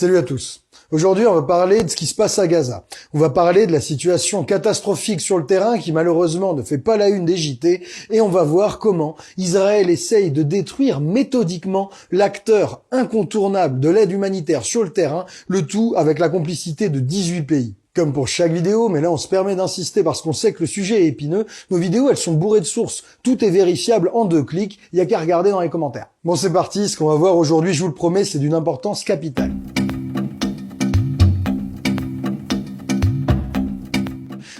Salut à tous. Aujourd'hui, on va parler de ce qui se passe à Gaza. On va parler de la situation catastrophique sur le terrain qui malheureusement ne fait pas la une des JT et on va voir comment Israël essaye de détruire méthodiquement l'acteur incontournable de l'aide humanitaire sur le terrain, le tout avec la complicité de 18 pays. Comme pour chaque vidéo, mais là on se permet d'insister parce qu'on sait que le sujet est épineux, nos vidéos elles sont bourrées de sources, tout est vérifiable en 2 clics, il n'y a qu'à regarder dans les commentaires. Bon c'est parti, ce qu'on va voir aujourd'hui, je vous le promets, c'est d'une importance capitale.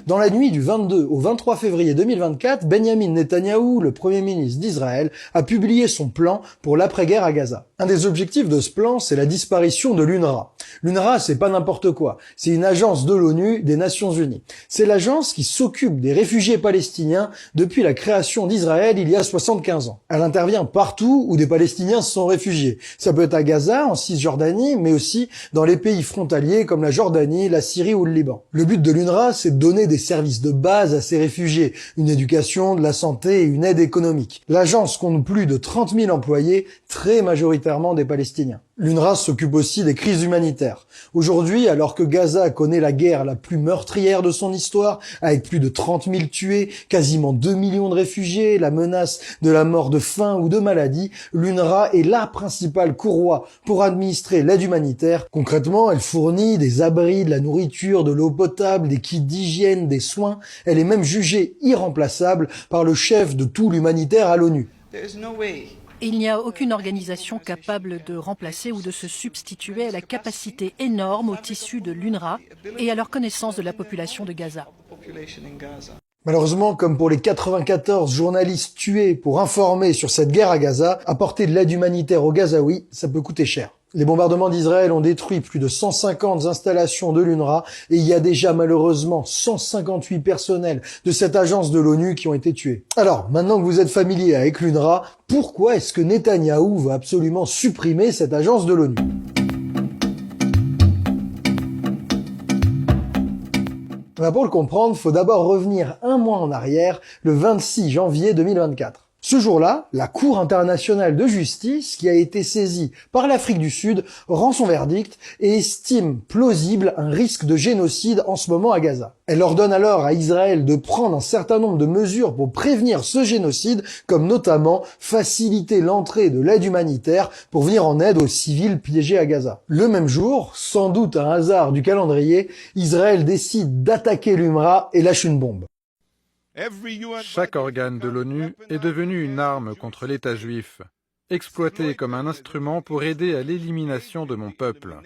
Dans la nuit du 22 au 23 février 2024, Benyamin Netanyahou, le Premier ministre d'Israël, a publié son plan pour l'après-guerre à Gaza. Un des objectifs de ce plan, c'est la disparition de l'UNRWA. L'UNRWA, c'est pas n'importe quoi. C'est une agence de l'ONU, des Nations Unies. C'est l'agence qui s'occupe des réfugiés palestiniens depuis la création d'Israël il y a 75 ans. Elle intervient partout où des Palestiniens se sont réfugiés. Ça peut être à Gaza, en Cisjordanie, mais aussi dans les pays frontaliers comme la Jordanie, la Syrie ou le Liban. Le but de l'UNRWA, c'est de donner des services de base à ces réfugiés, une éducation, de la santé et une aide économique. L'agence compte plus de 30 000 employés, très majoritairement des Palestiniens. L'UNRWA s'occupe aussi des crises humanitaires. Aujourd'hui, alors que Gaza connaît la guerre la plus meurtrière de son histoire, avec plus de 30 000 tués, quasiment 2 millions de réfugiés, la menace de la mort de faim ou de maladie, l'UNRWA est la principale courroie pour administrer l'aide humanitaire. Concrètement, elle fournit des abris, de la nourriture, de l'eau potable, des kits d'hygiène, des soins. Elle est même jugée irremplaçable par le chef de tout l'humanitaire à l'ONU. Il n'y a aucune organisation capable de remplacer ou de se substituer à la capacité énorme au tissu de l'UNRWA et à leur connaissance de la population de Gaza. Malheureusement, comme pour les 94 journalistes tués pour informer sur cette guerre à Gaza, apporter de l'aide humanitaire aux Gazaouis, ça peut coûter cher. Les bombardements d'Israël ont détruit plus de 150 installations de l'UNRWA et il y a déjà malheureusement 158 personnels de cette agence de l'ONU qui ont été tués. Alors, maintenant que vous êtes familier avec l'UNRWA, pourquoi est-ce que Netanyahou va absolument supprimer cette agence de l'ONU ? Pour le comprendre, il faut d'abord revenir un mois en arrière, le 26 janvier 2024. Ce jour-là, la Cour internationale de justice, qui a été saisie par l'Afrique du Sud, rend son verdict et estime plausible un risque de génocide en ce moment à Gaza. Elle ordonne alors à Israël de prendre un certain nombre de mesures pour prévenir ce génocide, comme notamment faciliter l'entrée de l'aide humanitaire pour venir en aide aux civils piégés à Gaza. Le même jour, sans doute un hasard du calendrier, Israël décide d'attaquer l'UNRWA et lâche une bombe. Chaque organe de l'ONU est devenu une arme contre l'État juif, exploité comme un instrument pour aider à l'élimination de mon peuple.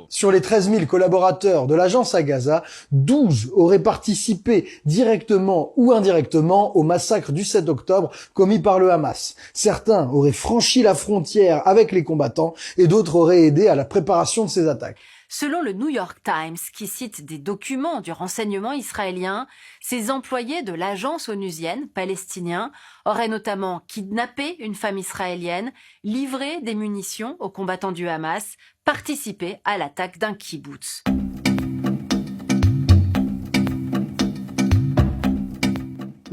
Sur les 13 000 collaborateurs de l'agence à Gaza, 12 auraient participé directement ou indirectement au massacre du 7 octobre commis par le Hamas. Certains auraient franchi la frontière avec les combattants et d'autres auraient aidé à la préparation de ces attaques. Selon le New York Times, qui cite des documents du renseignement israélien, ces employés de l'agence onusienne palestinien auraient notamment kidnappé une femme israélienne, livré des munitions aux combattants du Hamas, participé à l'attaque d'un kibboutz.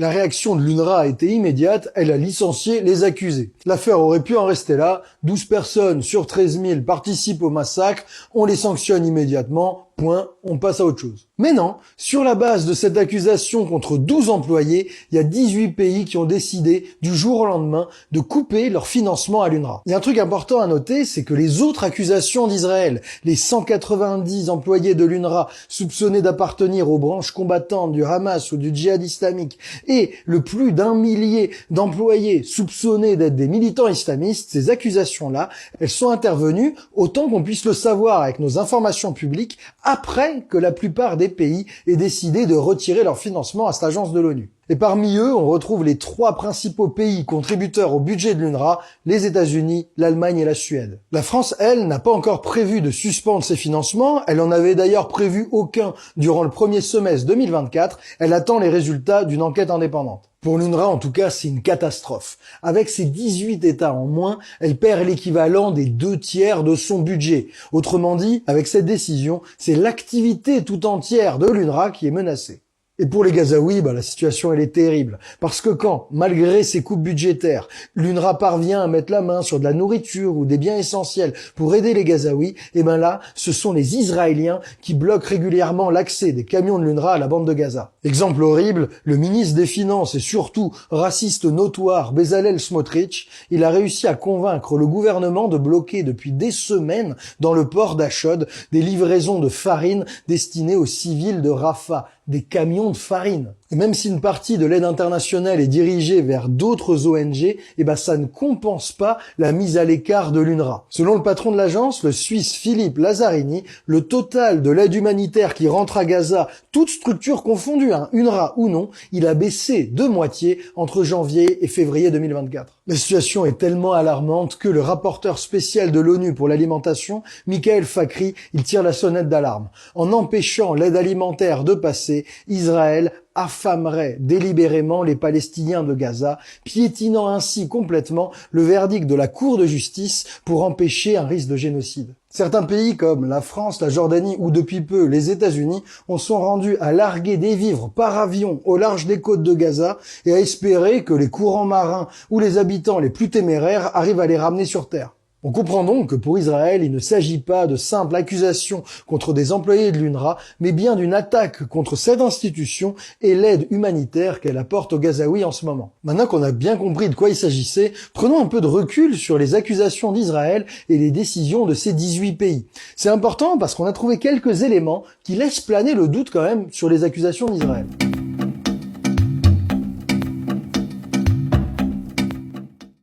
La réaction de l'UNRWA a été immédiate, elle a licencié les accusés. L'affaire aurait pu en rester là, 12 personnes sur 13 000 participent au massacre, on les sanctionne immédiatement, point, on passe à autre chose. Mais non, sur la base de cette accusation contre 12 employés, il y a 18 pays qui ont décidé, du jour au lendemain, de couper leur financement à l'UNRWA. Il y a un truc important à noter, c'est que les autres accusations d'Israël, les 190 employés de l'UNRWA soupçonnés d'appartenir aux branches combattantes du Hamas ou du djihad islamique, et le plus d'1 millier d'employés soupçonnés d'être des militants islamistes, ces accusations-là, elles sont intervenues, autant qu'on puisse le savoir avec nos informations publiques, après que la plupart des pays aient décidé de retirer leur financement à cette agence de l'ONU. Et parmi eux, on retrouve les 3 principaux pays contributeurs au budget de l'UNRWA, les États-Unis, l'Allemagne et la Suède. La France, elle, n'a pas encore prévu de suspendre ses financements, elle en avait d'ailleurs prévu aucun durant le premier semestre 2024, elle attend les résultats d'une enquête indépendante. Pour l'UNRWA, en tout cas, c'est une catastrophe. Avec ses 18 États en moins, elle perd l'équivalent des 2/3 de son budget. Autrement dit, avec cette décision, c'est l'activité tout entière de l'UNRWA qui est menacée. Et pour les Gazaouis, la situation elle est terrible. Parce que quand, malgré ces coupes budgétaires, l'UNRWA parvient à mettre la main sur de la nourriture ou des biens essentiels pour aider les Gazaouis, là, ce sont les Israéliens qui bloquent régulièrement l'accès des camions de l'UNRWA à la bande de Gaza. Exemple horrible, le ministre des Finances et surtout raciste notoire Bezalel Smotrich, il a réussi à convaincre le gouvernement de bloquer depuis des semaines dans le port d'Achod des livraisons de farine destinées aux civils de Rafah, des camions de farine. Et même si une partie de l'aide internationale est dirigée vers d'autres ONG, ça ne compense pas la mise à l'écart de l'UNRWA. Selon le patron de l'agence, le Suisse Philippe Lazzarini, le total de l'aide humanitaire qui rentre à Gaza, toute structure confondue, UNRWA ou non, il a baissé de moitié entre janvier et février 2024. La situation est tellement alarmante que le rapporteur spécial de l'ONU pour l'alimentation, Michael Fakhri, il tire la sonnette d'alarme. En empêchant l'aide alimentaire de passer, Israël affamerait délibérément les Palestiniens de Gaza, piétinant ainsi complètement le verdict de la Cour de justice pour empêcher un risque de génocide. Certains pays comme la France, la Jordanie ou depuis peu les États-Unis en sont rendus à larguer des vivres par avion au large des côtes de Gaza et à espérer que les courants marins ou les habitants les plus téméraires arrivent à les ramener sur terre. On comprend donc que pour Israël, il ne s'agit pas de simples accusations contre des employés de l'UNRWA, mais bien d'une attaque contre cette institution et l'aide humanitaire qu'elle apporte aux Gazaouis en ce moment. Maintenant qu'on a bien compris de quoi il s'agissait, prenons un peu de recul sur les accusations d'Israël et les décisions de ces 18 pays. C'est important parce qu'on a trouvé quelques éléments qui laissent planer le doute quand même sur les accusations d'Israël.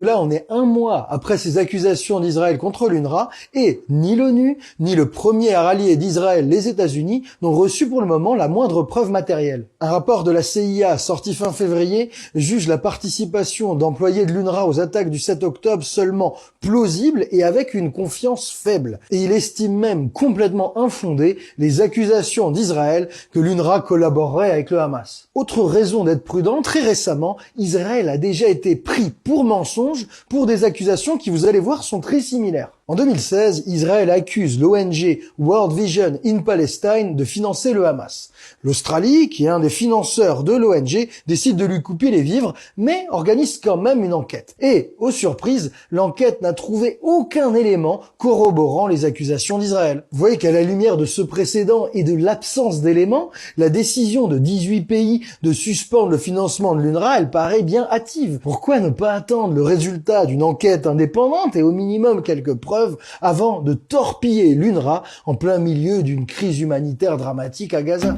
Là, on est un mois après ces accusations d'Israël contre l'UNRWA et ni l'ONU, ni le premier allié d'Israël, les États-Unis, n'ont reçu pour le moment la moindre preuve matérielle. Un rapport de la CIA sorti fin février juge la participation d'employés de l'UNRWA aux attaques du 7 octobre seulement plausible et avec une confiance faible. Et il estime même complètement infondées les accusations d'Israël que l'UNRWA collaborerait avec le Hamas. Autre raison d'être prudent, très récemment, Israël a déjà été pris pour mensonge pour des accusations qui, vous allez voir, sont très similaires. En 2016, Israël accuse l'ONG World Vision in Palestine de financer le Hamas. L'Australie, qui est un des financeurs de l'ONG, décide de lui couper les vivres, mais organise quand même une enquête. Et, aux surprises, l'enquête n'a trouvé aucun élément corroborant les accusations d'Israël. Vous voyez qu'à la lumière de ce précédent et de l'absence d'éléments, la décision de 18 pays de suspendre le financement de l'UNRWA, elle paraît bien hâtive. Pourquoi ne pas attendre le résultat d'une enquête indépendante et au minimum quelques preuves avant de torpiller l'UNRWA en plein milieu d'une crise humanitaire dramatique à Gaza?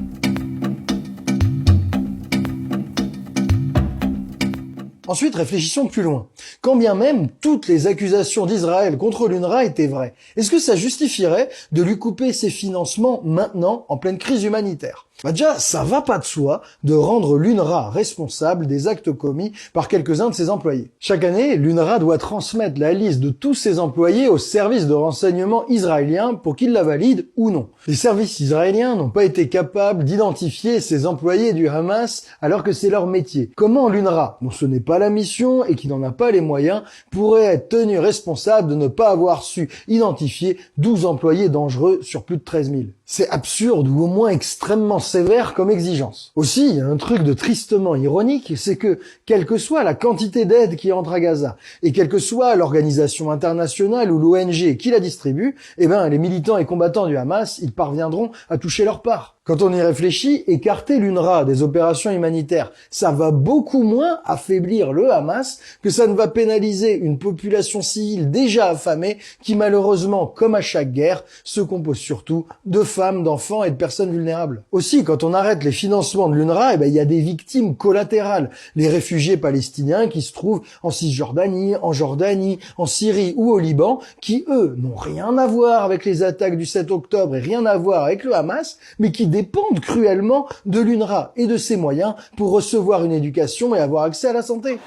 Ensuite, réfléchissons plus loin. Quand bien même toutes les accusations d'Israël contre l'UNRWA étaient vraies, est-ce que ça justifierait de lui couper ses financements maintenant en pleine crise humanitaire? Déjà, ça va pas de soi de rendre l'UNRWA responsable des actes commis par quelques-uns de ses employés. Chaque année, l'UNRWA doit transmettre la liste de tous ses employés au service de renseignement israélien pour qu'il la valide ou non. Les services israéliens n'ont pas été capables d'identifier ces employés du Hamas alors que c'est leur métier. Comment l'UNRWA, dont ce n'est pas la mission et qui n'en a pas les moyens, pourrait être tenu responsable de ne pas avoir su identifier 12 employés dangereux sur plus de 13 000? C'est absurde ou au moins extrêmement sévère comme exigence. Aussi, il y a un truc de tristement ironique, c'est que, quelle que soit la quantité d'aide qui entre à Gaza, et quelle que soit l'organisation internationale ou l'ONG qui la distribue, les militants et combattants du Hamas, ils parviendront à toucher leur part. Quand on y réfléchit, écarter l'UNRWA des opérations humanitaires, ça va beaucoup moins affaiblir le Hamas que ça ne va pénaliser une population civile déjà affamée qui malheureusement, comme à chaque guerre, se compose surtout de femmes, d'enfants et de personnes vulnérables. Aussi, quand on arrête les financements de l'UNRWA, il y a des victimes collatérales. Les réfugiés palestiniens qui se trouvent en Cisjordanie, en Jordanie, en Syrie ou au Liban, qui eux n'ont rien à voir avec les attaques du 7 octobre et rien à voir avec le Hamas, mais qui dépendent cruellement de l'UNRWA et de ses moyens pour recevoir une éducation et avoir accès à la santé.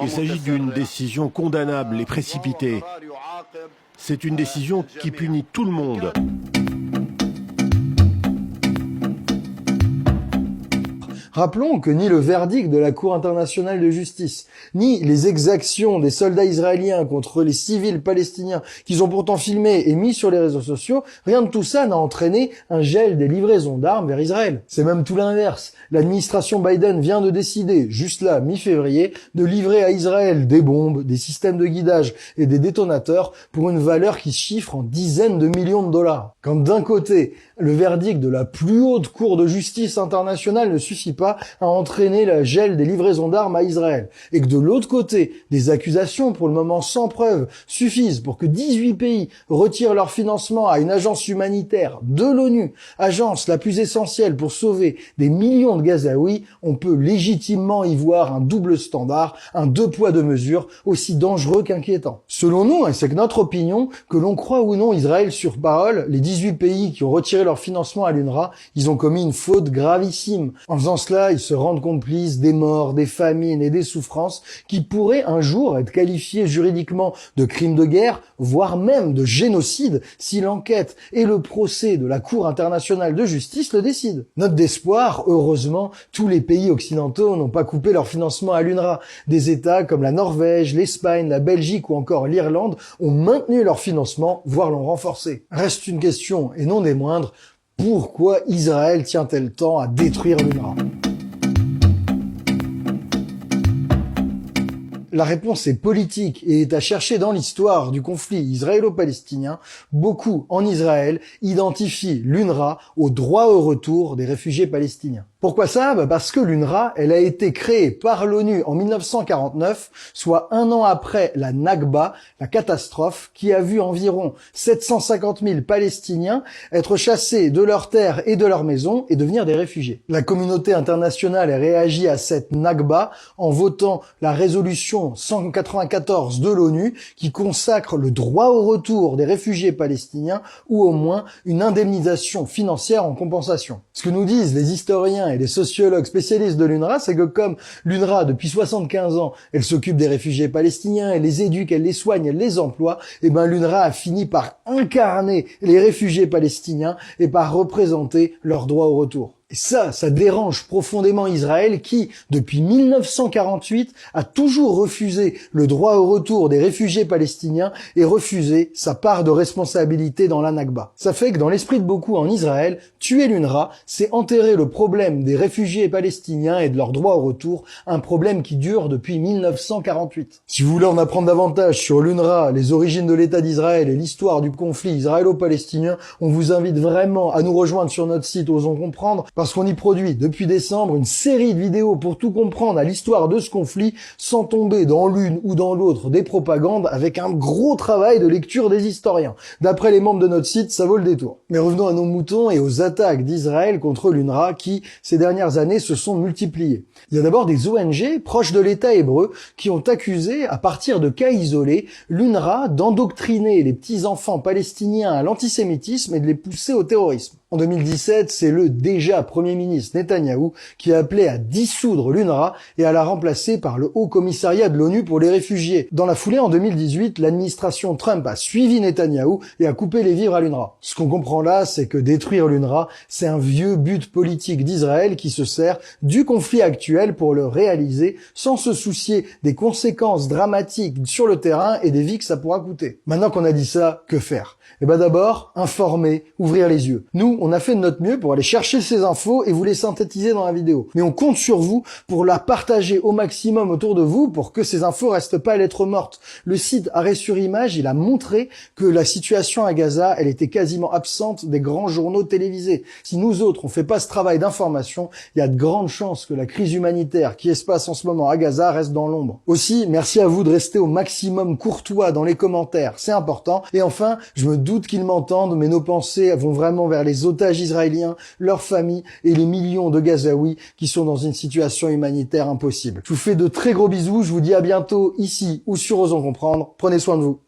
Il s'agit d'une décision condamnable et précipitée. C'est une décision qui punit tout le monde. Rappelons que ni le verdict de la Cour internationale de justice, ni les exactions des soldats israéliens contre les civils palestiniens qu'ils ont pourtant filmés et mis sur les réseaux sociaux, rien de tout ça n'a entraîné un gel des livraisons d'armes vers Israël. C'est même tout l'inverse. L'administration Biden vient de décider, juste là, mi-février, de livrer à Israël des bombes, des systèmes de guidage et des détonateurs pour une valeur qui se chiffre en dizaines de millions de dollars. Quand d'un côté, le verdict de la plus haute cour de justice internationale ne suffit pas à entraîner la gel des livraisons d'armes à Israël, et que de l'autre côté, des accusations pour le moment sans preuve suffisent pour que 18 pays retirent leur financement à une agence humanitaire de l'ONU, agence la plus essentielle pour sauver des millions de Gazaouis, on peut légitimement y voir un double standard, un deux poids deux mesures, aussi dangereux qu'inquiétant. Selon nous, et c'est que notre opinion, que l'on croit ou non Israël sur parole, les 18 pays qui ont retiré leur financement à l'UNRWA, ils ont commis une faute gravissime. En faisant cela, ils se rendent complices des morts, des famines et des souffrances qui pourraient un jour être qualifiées juridiquement de crimes de guerre, voire même de génocide, si l'enquête et le procès de la Cour internationale de justice le décident. Note d'espoir, heureusement, tous les pays occidentaux n'ont pas coupé leur financement à l'UNRWA. Des États comme la Norvège, l'Espagne, la Belgique ou encore l'Irlande ont maintenu leur financement, voire l'ont renforcé. Reste une question, et non des moindres, pourquoi Israël tient-elle tant à détruire l'UNRWA ? La réponse est politique et est à chercher dans l'histoire du conflit israélo-palestinien. Beaucoup en Israël identifient l'UNRWA au droit au retour des réfugiés palestiniens. Pourquoi ça ? Parce que l'UNRWA, elle a été créée par l'ONU en 1949, soit un an après la Nakba, la catastrophe qui a vu environ 750 000 Palestiniens être chassés de leurs terres et de leurs maisons et devenir des réfugiés. La communauté internationale a réagi à cette Nakba en votant la résolution 194 de l'ONU qui consacre le droit au retour des réfugiés palestiniens ou au moins une indemnisation financière en compensation. Ce que nous disent les historiens et les sociologues spécialistes de l'UNRWA, c'est que comme l'UNRWA, depuis 75 ans, elle s'occupe des réfugiés palestiniens, elle les éduque, elle les soigne, elle les emploie, et ben l'UNRWA a fini par incarner les réfugiés palestiniens et par représenter leur droit au retour. Et ça dérange profondément Israël qui, depuis 1948, a toujours refusé le droit au retour des réfugiés palestiniens et refusé sa part de responsabilité dans la Nakba. Ça fait que dans l'esprit de beaucoup en Israël, tuer l'UNRWA, c'est enterrer le problème des réfugiés palestiniens et de leur droit au retour, un problème qui dure depuis 1948. Si vous voulez en apprendre davantage sur l'UNRWA, les origines de l'État d'Israël et l'histoire du conflit israélo-palestinien, on vous invite vraiment à nous rejoindre sur notre site Osons Comprendre, parce qu'on y produit depuis décembre une série de vidéos pour tout comprendre à l'histoire de ce conflit sans tomber dans l'une ou dans l'autre des propagandes avec un gros travail de lecture des historiens. D'après les membres de notre site, ça vaut le détour. Mais revenons à nos moutons et aux attaques d'Israël contre l'UNRWA qui, ces dernières années, se sont multipliées. Il y a d'abord des ONG proches de l'État hébreu qui ont accusé, à partir de cas isolés, l'UNRWA d'endoctriner les petits-enfants palestiniens à l'antisémitisme et de les pousser au terrorisme. En 2017, c'est le déjà Premier ministre Netanyahou qui a appelé à dissoudre l'UNRWA et à la remplacer par le Haut Commissariat de l'ONU pour les réfugiés. Dans la foulée, en 2018, l'administration Trump a suivi Netanyahou et a coupé les vivres à l'UNRWA. Ce qu'on comprend là, c'est que détruire l'UNRWA, c'est un vieux but politique d'Israël qui se sert du conflit actuel pour le réaliser sans se soucier des conséquences dramatiques sur le terrain et des vies que ça pourra coûter. Maintenant qu'on a dit ça, que faire ? Eh ben d'abord, informer, ouvrir les yeux. Nous, on a fait de notre mieux pour aller chercher ces infos et vous les synthétiser dans la vidéo. Mais on compte sur vous pour la partager au maximum autour de vous pour que ces infos restent pas lettres mortes. Le site Arrêt sur Image, il a montré que la situation à Gaza, elle était quasiment absente des grands journaux télévisés. Si nous autres, on fait pas ce travail d'information, il y a de grandes chances que la crise humanitaire qui se passe en ce moment à Gaza reste dans l'ombre. Aussi, merci à vous de rester au maximum courtois dans les commentaires, c'est important. Et enfin, je me doute qu'ils m'entendent, mais nos pensées vont vraiment vers les otages israéliens, leurs familles et les millions de Gazaouis qui sont dans une situation humanitaire impossible. Je vous fais de très gros bisous, je vous dis à bientôt ici ou sur Osons Comprendre. Prenez soin de vous.